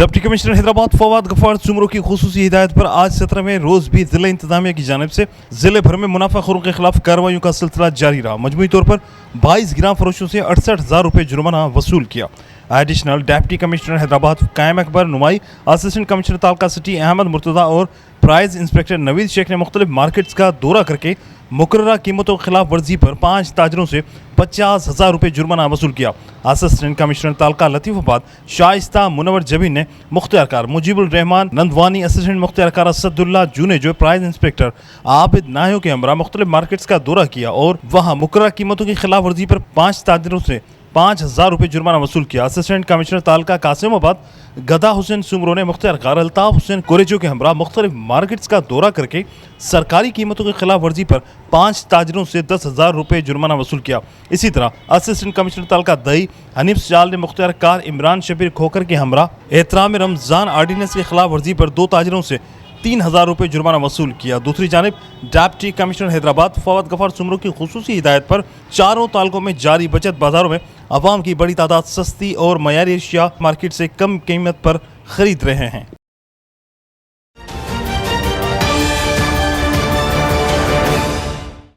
Deputy commissioner Hyderabad Fawad Ghaffar Soomro की खुसूसी हिदायत पर आज 17वें रोज भी जिला इंतजामिया की जानिब से जिले भर में मुनाफाखोरों के खिलाफ कार्रवाइयों का सिलसिला जारी रहा। मजमूई तौर पर 22 गिराम फरोशों से 68,000 रुपये जुर्माना वसूल किया। एडिशनल डिप्टी कमिश्नर हैदराबाद कायम Akbar नुमाई, assistant commissioner तालका city Ahmad मुर्तदा और प्राइज इंस्पेक्टर नवीद शेख ने मुख्तलिफ मार्केट्स का दौरा करके मुकर्ररा कीमतों की खिलाफ वर्जी पर 5 ताजरों से 50,000 रुपये जुर्माना वसूल किया। असिस्टेंट कमिश्नर तालका लतीफाबाद शाइस्ता मुनवर जबीन ने मुख्तियारकार मुजीबुल रहमान नंदवानी, असिस्टेंट मुख्तियारकार असदुल्ला जूने जो प्राइज इंस्पेक्टर आबिद नाहियों के हमरा मुख्तलिफ मार्केट्स का दौरा किया और वहाँ मुकर्ररा कीमतों की खिलाफ वर्जी पर 5 ताजरों से 5,000 रुपये जुर्माना वसूल किया। असिस्टेंट कमिश्नर तालका कासिमाबाद गदा हुसैन सुमरो ने मुख्तियारकार अल्ताफ हुसैन कुरेजो के हमरा मुख्तलिफ मार्केट्स का दौरा करके सरकारी कीमतों की खिलाफ वर्जी पर 5 ताजरों से 10,000 रुपये जुर्माना वसूल किया। इसी तरह असिस्टेंट कमिश्नर तालका दही हनीफ शाल ने मुख्तियारकार इमरान शबीर खोकर के हमरा एहतराम रमज़ान आर्डिनेंस की खिलाफ वर्जी पर 2 ताजरों से 3,000 रुपये जुर्माना वसूल किया। दूसरी जानिब डिप्टी कमिश्नर हैदराबाद फवाद गफार सुमरो की खुसूसी हिदायत पर चारों तालकों में जारी बचत बाजारों में अवाम की बड़ी तादाद सस्ती और मयारी अशिया मार्केट से कम कीमत पर खरीद रहे हैं।